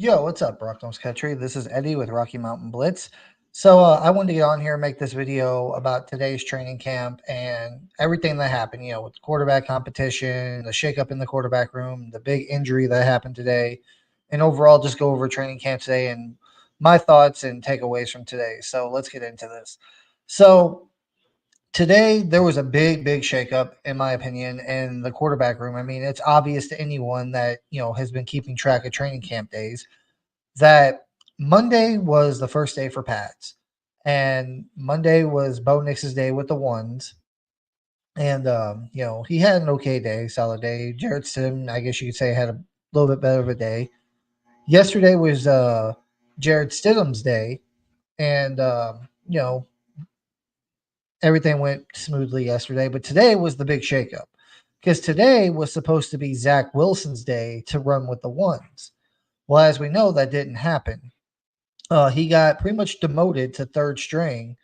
Yo, what's up, Rock Nose Country? This is Eddie with Rocky Mountain Blitz. So I wanted to get on here and make this video about today's training camp and everything that happened. With the quarterback competition, the shakeup in the quarterback room, the big injury that happened today, and overall just go over training camp today and my thoughts and takeaways from today. So let's get into this. So today there was a big shakeup, in my opinion, in the quarterback room. I mean, it's obvious to anyone that has been keeping track of training camp days that Monday was the first day for Pats, and Monday was Bo Nix's day with the ones. And he had an okay day, solid day. Jarrett Stidham, I guess you could say, had a little bit better of a day. Yesterday was Jarrett Stidham's day, and everything went smoothly yesterday. But today was the big shakeup because today was supposed to be Zach Wilson's day to run with the ones. Well, as we know, that didn't happen. He got pretty much demoted to third string,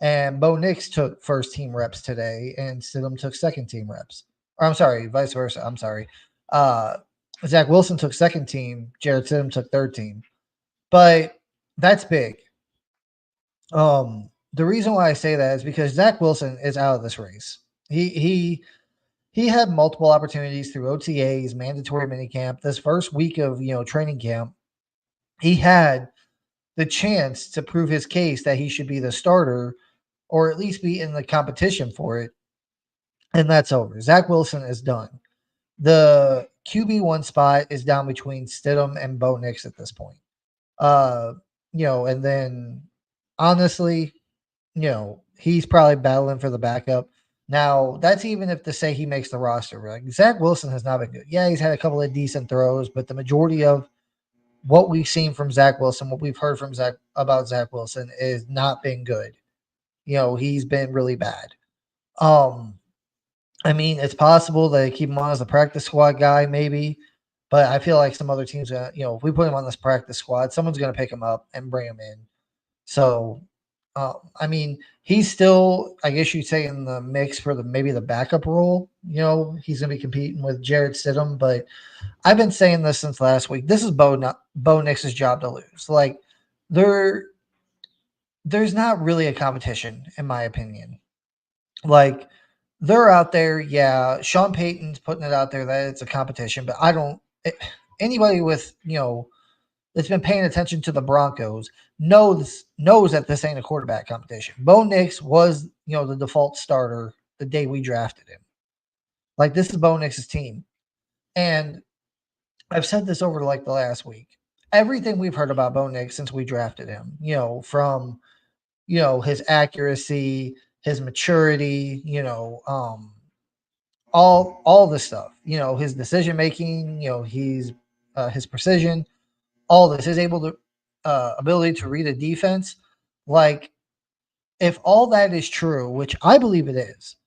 and Bo Nix took first team reps today, and Stidham took second team reps. Or I'm sorry, vice versa. I'm sorry. Uh, Zach Wilson took second team. Jared Stidham took third team. But that's big. The reason why I say that is because Zach Wilson is out of this race. He had multiple opportunities through OTAs, mandatory minicamp. This first week of training camp, he had the chance to prove his case that he should be the starter or at least be in the competition for it. And that's over. Zach Wilson is done. The QB1 spot is down between Stidham and Bo Nix at this point. Uh, and then honestly, he's probably battling for the backup. Now, that's even if to say he makes the roster. Like Zach Wilson has not been good. Yeah, he's had a couple of decent throws, but the majority of what we've seen from Zach Wilson, what we've heard from Zach about Zach Wilson is not been good. He's been really bad. Um, I mean, it's possible they keep him on as a practice squad guy, maybe, but I feel like some other teams, if we put him on this practice squad, someone's going to pick him up and bring him in. So, I mean, he's still, I guess you'd say, in the mix for the maybe the backup role. He's going to be competing with Jared Stidham, but I've been saying this since last week. This is Bo Nix's job to lose. Like there, there's not really a competition, in my opinion. Like they're out there, yeah. Sean Payton's putting it out there that it's a competition, but I don't. Anybody with that's been paying attention to the Broncos knows that this ain't a quarterback competition. Bo Nix was the default starter the day we drafted him. Like this is Bo Nix's team, and I've said this over like the last week. Everything we've heard about Bo Nix since we drafted him, from his accuracy, his maturity, all this stuff, his decision making, he's his precision, all this, his ability to read a defense. Like if all that is true, which I believe it is,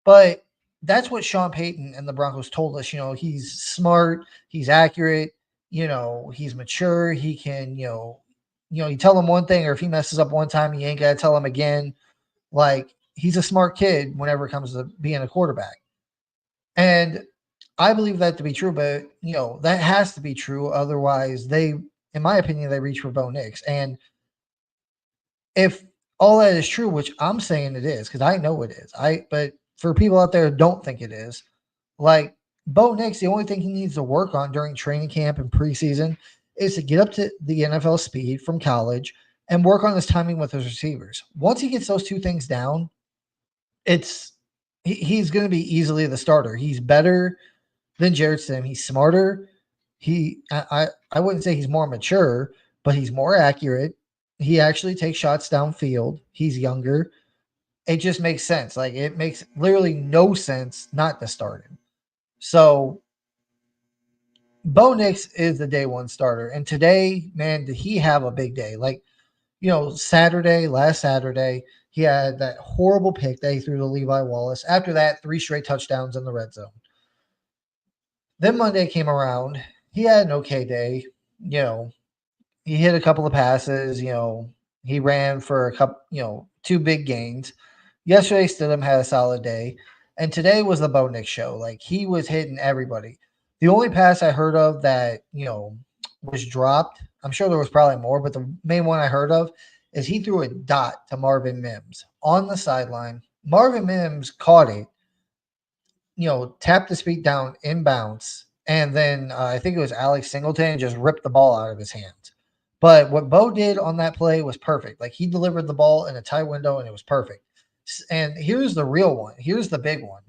but that's what Sean Payton and the Broncos told us. He's smart, he's accurate, he's mature. He can, you tell him one thing, or if he messes up one time, you ain't gotta tell him again. Like he's a smart kid whenever it comes to being a quarterback, and I believe that to be true. But that has to be true. Otherwise, in my opinion, they reach for Bo Nix, and if all that is true, which I'm saying it is, because I know it is. But for people out there who don't think it is, like Bo Nix, the only thing he needs to work on during training camp and preseason is to get up to the NFL speed from college and work on his timing with his receivers. Once he gets those two things down, it's he's going to be easily the starter. He's better than Jared Stidham. He's smarter. I wouldn't say he's more mature, but he's more accurate. He actually takes shots downfield. He's younger. It just makes sense. Like it makes literally no sense not to start him. So Bo Nix is the day one starter. And today, man, did he have a big day. Like, last Saturday, he had that horrible pick that he threw to Levi Wallace. After that, 3 straight touchdowns in the red zone. Then Monday came around. He had an okay day. He hit a couple of passes. He ran for a couple, 2 big gains. Yesterday, Stidham had a solid day. And today was the Bo Nix show. Like, he was hitting everybody. The only pass I heard of that, was dropped. I'm sure there was probably more, but the main one I heard of is he threw a dot to Marvin Mims on the sideline. Marvin Mims caught it, tapped his feet down inbounds, and then I think it was Alex Singleton just ripped the ball out of his hands. But what Bo did on that play was perfect. Like he delivered the ball in a tight window and it was perfect. And here's the real one. Here's the big one.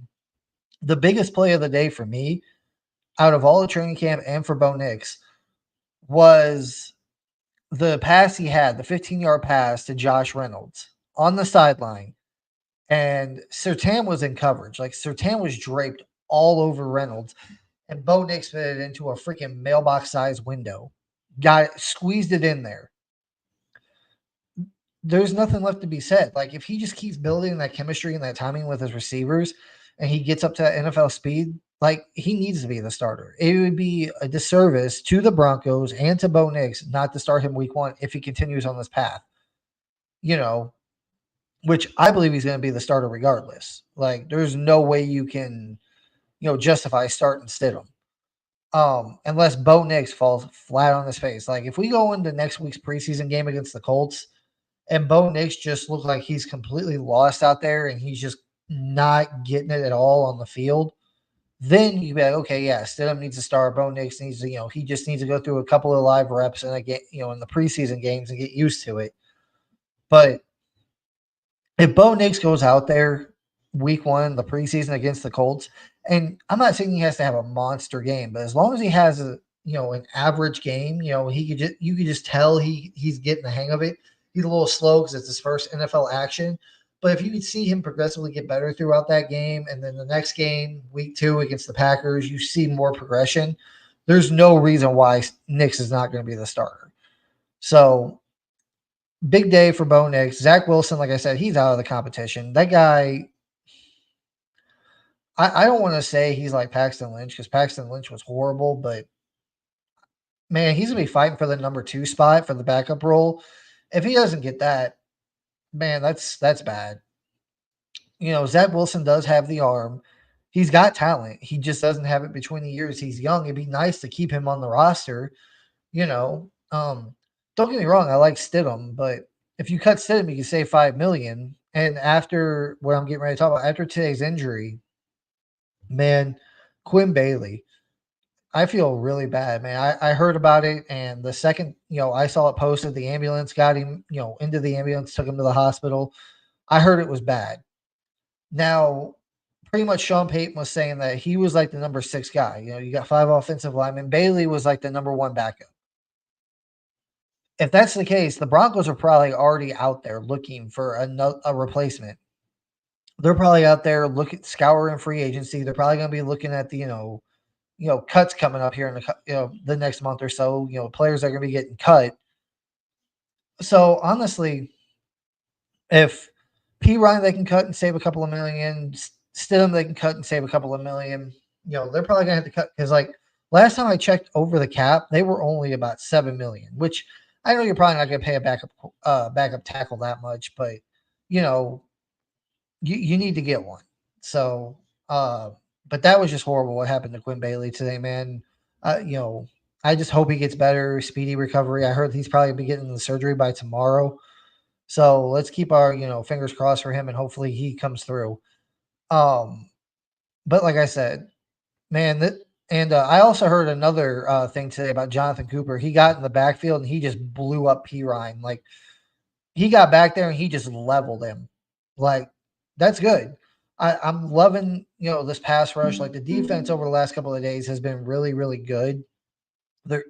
The biggest play of the day for me out of all the training camp and for Bo Nix was the pass he had, the 15-yard pass to Josh Reynolds on the sideline. And Surtain was in coverage. Like Surtain was draped all over Reynolds. And Bo Nix fit it into a freaking mailbox size window. Got it, squeezed it in there. There's nothing left to be said. Like if he just keeps building that chemistry and that timing with his receivers and he gets up to NFL speed, like he needs to be the starter. It would be a disservice to the Broncos and to Bo Nix not to start him week 1 if he continues on this path. Which I believe he's going to be the starter regardless. Like there's no way you can, justify starting Stidham. Unless Bo Nix falls flat on his face. Like if we go into next week's preseason game against the Colts and Bo Nix just looks like he's completely lost out there and he's just not getting it at all on the field, then you be like, okay, yeah, Stidham needs to start. Bo Nix needs to, he just needs to go through a couple of live reps and get, in the preseason games and get used to it. But if Bo Nix goes out there week 1, the preseason against the Colts, and I'm not saying he has to have a monster game, but as long as he has an average game, you could just tell he's getting the hang of it. He's a little slow because it's his first NFL action. But if you could see him progressively get better throughout that game, and then the next game, week 2 against the Packers, you see more progression. There's no reason why Nix is not going to be the starter. So big day for Bo Nix. Zach Wilson, like I said, he's out of the competition. That guy, I don't want to say he's like Paxton Lynch because Paxton Lynch was horrible, but man, he's going to be fighting for the number 2 spot for the backup role. If he doesn't get that, man, that's bad. Zach Wilson does have the arm. He's got talent. He just doesn't have it between the years. He's young. It'd be nice to keep him on the roster. Don't get me wrong. I like Stidham, but if you cut Stidham, you can save $5 million. And after what I'm getting ready to talk about, after today's injury, man, Quinn Bailey, I feel really bad, man. I heard about it, and the second, I saw it posted, the ambulance got him, into the ambulance, took him to the hospital. I heard it was bad. Now, pretty much Sean Payton was saying that he was like the number 6 guy. You got 5 offensive linemen. Bailey was like the number 1 backup. If that's the case, the Broncos are probably already out there looking for a replacement. They're probably out there scouring free agency. They're probably going to be looking at the cuts coming up here in the next month or so. Players are going to be getting cut. So honestly, if Perine they can cut and save a couple of million, Stidham they can cut and save a couple of million. They're probably going to have to cut because like last time I checked over the cap, they were only about $7 million, which I know you're probably not going to pay a backup tackle that much, but you need to get one. So, but that was just horrible what happened to Quinn Bailey today, man. I just hope he gets better, speedy recovery. I heard he's probably be getting the surgery by tomorrow. So let's keep our, fingers crossed for him and hopefully he comes through. But like I said, man, I also heard another thing today about Jonathan Cooper. He got in the backfield and he just blew up Perine. Like he got back there and he just leveled him. Like that's good. I'm loving, this pass rush. Like the defense over the last couple of days has been really, really good. There,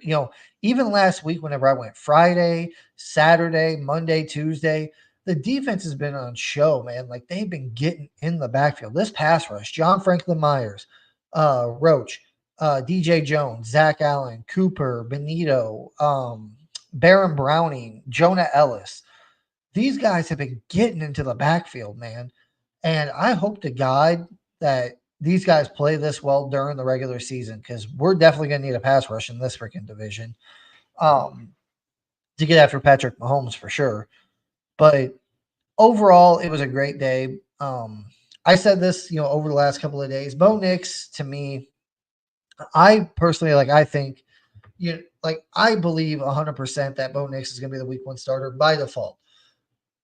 even last week, whenever I went Friday, Saturday, Monday, Tuesday, the defense has been on show, man. Like they've been getting in the backfield. This pass rush, John Franklin Myers, Roach, DJ Jones, Zach Allen, Cooper, Benito, Baron Browning, Jonah Ellis. These guys have been getting into the backfield, man. And I hope to God that these guys play this well during the regular season because we're definitely going to need a pass rush in this freaking division to get after Patrick Mahomes for sure. But overall, it was a great day. I said this, over the last couple of days. Bo Nix, to me, I personally, I think like I believe 100% that Bo Nix is going to be the week 1 starter by default.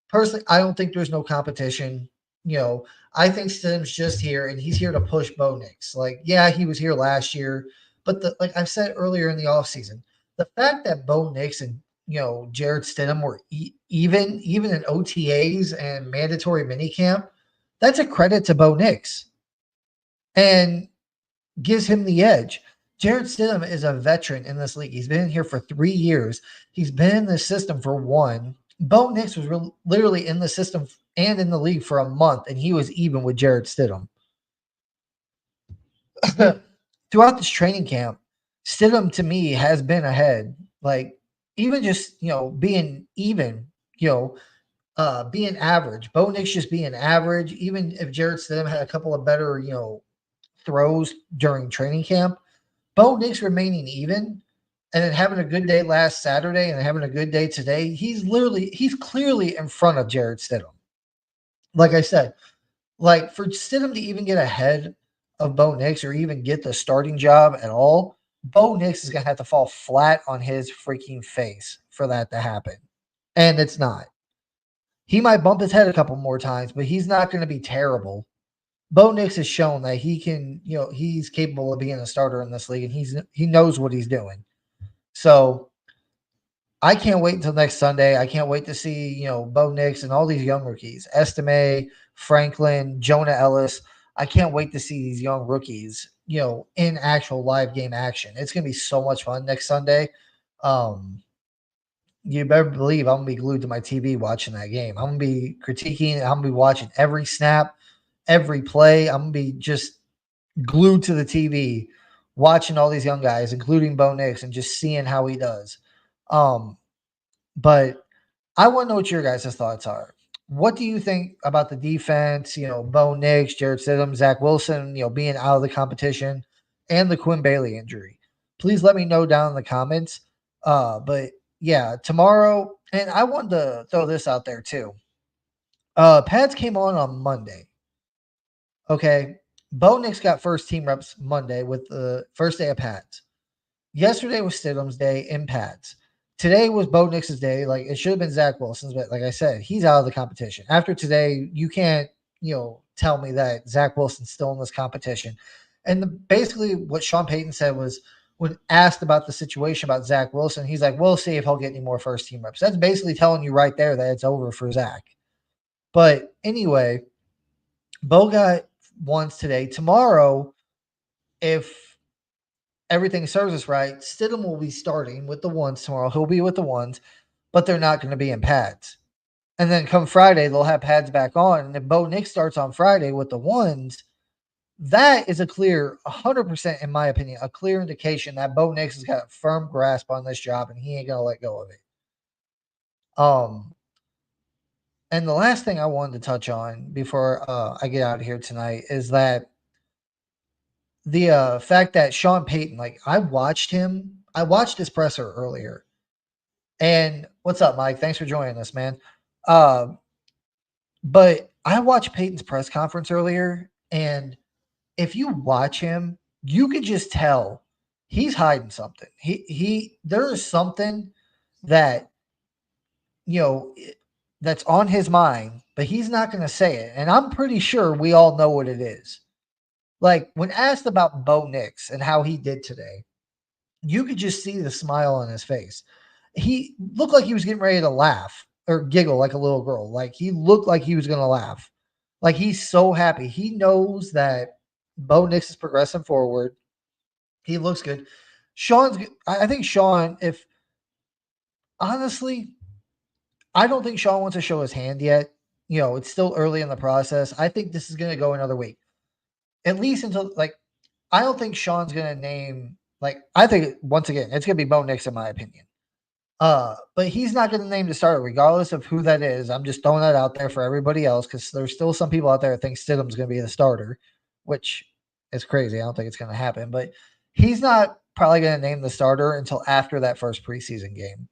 Personally, I don't think there's no competition. I think Stidham's just here and he's here to push Bo Nix. Like, yeah, he was here last year, but like I've said earlier in the offseason, the fact that Bo Nix and Jared Stidham were even in OTAs and mandatory minicamp, that's a credit to Bo Nix and gives him the edge. Jared Stidham is a veteran in this league. He's been in here for 3 years. He's been in the system for 1. Bo Nix was literally in the system and in the league for a month, and he was even with Jared Stidham. Throughout this training camp, Stidham to me has been ahead. Like, even just, being even, being average. Bo Nix just being average, even if Jared Stidham had a couple of better, throws during training camp, Bo Nix remaining even and then having a good day last Saturday and having a good day today, he's clearly in front of Jared Stidham. Like I said, like for Stidham to even get ahead of Bo Nix or even get the starting job at all, Bo Nix is going to have to fall flat on his freaking face for that to happen. And it's not. He might bump his head a couple more times, but he's not going to be terrible. Bo Nix has shown that he can, he's capable of being a starter in this league, and he knows what he's doing. So I can't wait until next Sunday. I can't wait to see, Bo Nix and all these young rookies, Estime, Franklin, Jonah Ellis. I can't wait to see these young rookies, in actual live game action. It's going to be so much fun next Sunday. You better believe I'm going to be glued to my TV watching that game. I'm going to be critiquing. I'm going to be watching every snap, every play. I'm going to be just glued to the TV watching all these young guys, including Bo Nix, and just seeing how he does. But I want to know what your guys' thoughts are. What do you think about the defense? Bo Nix, Jared Stidham, Zach Wilson, being out of the competition, and the Quinn Bailey injury. Please let me know down in the comments. But yeah, tomorrow, and I wanted to throw this out there too. Pads came on Monday. Okay. Bo Nix got first team reps Monday with the first day of pads. Yesterday was Stidham's day in pads. Today was Bo Nix's day. Like, it should have been Zach Wilson's, but like I said, he's out of the competition. After today, you can't, tell me that Zach Wilson's still in this competition. And basically what Sean Payton said was, when asked about the situation about Zach Wilson, he's like, we'll see if he'll get any more first team reps. That's basically telling you right there that it's over for Zach. But anyway, Bo got ones today. Tomorrow, if everything serves us right, Stidham will be starting with the ones tomorrow. He'll be with the ones, but they're not going to be in pads. And then come Friday, they'll have pads back on. And if Bo Nix starts on Friday with the ones, that is a clear, 100%, in my opinion, a clear indication that Bo Nix has got a firm grasp on this job and he ain't going to let go of it. And the last thing I wanted to touch on before I get out of here tonight is that the fact that Sean Payton, like I watched his presser earlier. And what's up, Mike? Thanks for joining us, man. But I watched Payton's press conference earlier, and if you watch him, you could just tell he's hiding something. There is something that that's on his mind, but he's not going to say it. And I'm pretty sure we all know what it is. Like, when asked about Bo Nix and how he did today, you could just see the smile on his face. He looked like he was getting ready to laugh or giggle like a little girl. Like, he looked like he was going to laugh. Like, he's so happy. He knows that Bo Nix is progressing forward. He looks good. I think Sean, if honestly, I don't think Sean wants to show his hand yet. It's still early in the process. I think this is going to go another week. At least until, like, I don't think Sean's going to name, like, I think, once again, it's going to be Bo Nix, in my opinion. But he's not going to name the starter, regardless of who that is. I'm just throwing that out there for everybody else because there's still some people out there that think Stidham's going to be the starter, which is crazy. I don't think it's going to happen. But he's not probably going to name the starter until after that first preseason game.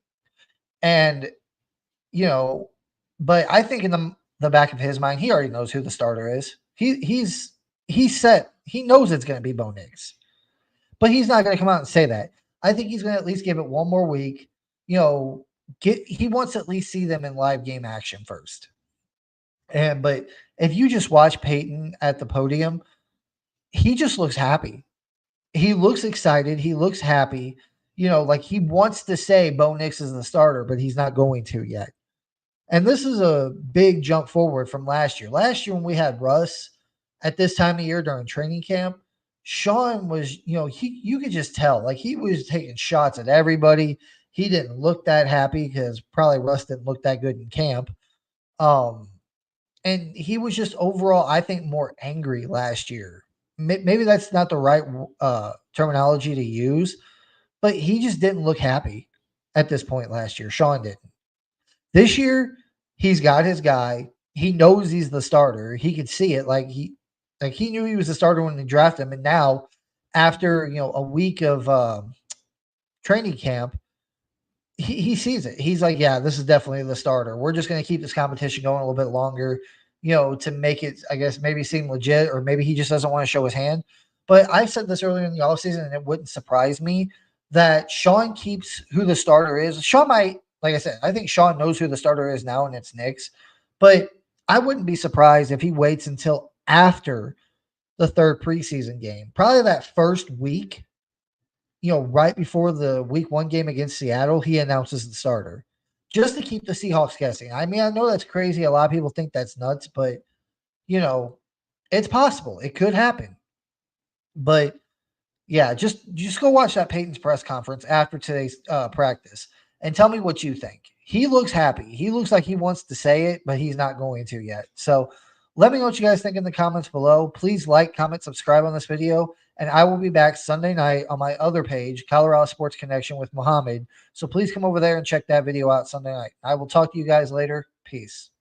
And, but I think in the back of his mind, he already knows who the starter is. He's set. He knows it's going to be Bo Nix. But he's not going to come out and say that. I think he's going to at least give it one more week. You know, he wants to at least see them in live game action first. But if you just watch Peyton at the podium, he just looks happy. He looks excited. He looks happy. You know, like he wants to say Bo Nix is the starter, but he's not going to yet. And this is a big jump forward from last year. Last year, when we had Russ at this time of year during training camp, Sean was, you could just tell, like he was taking shots at everybody. He didn't look that happy because probably Russ didn't look that good in camp. Um, and he was just overall, I think, more angry last year. Maybe that's not the right terminology to use, but he just didn't look happy at this point last year. Sean didn't. This year, he's got his guy. He knows he's the starter. He could see it. He knew he was the starter when they drafted him. And now, after a week of training camp, he sees it. He's like, yeah, this is definitely the starter. We're just going to keep this competition going a little bit longer, to make it, I guess, maybe seem legit, or maybe he just doesn't want to show his hand. But I said this earlier in the offseason, and it wouldn't surprise me that Sean keeps who the starter is. Sean might, like I said, I think Sean knows who the starter is now, and it's Nix. But I wouldn't be surprised if he waits until after the third preseason game, probably that first week, right before the week 1 game against Seattle, he announces the starter just to keep the Seahawks guessing. I mean, I know that's crazy. A lot of people think that's nuts, but it's possible. It could happen. But yeah, just go watch that Peyton's press conference after today's practice and tell me what you think. He looks happy. He looks like he wants to say it, but he's not going to yet. So let me know what you guys think in the comments below. Please like, comment, subscribe on this video, and I will be back Sunday night on my other page, Colorado Sports Connection with Muhammad. So please come over there and check that video out Sunday night. I will talk to you guys later. Peace.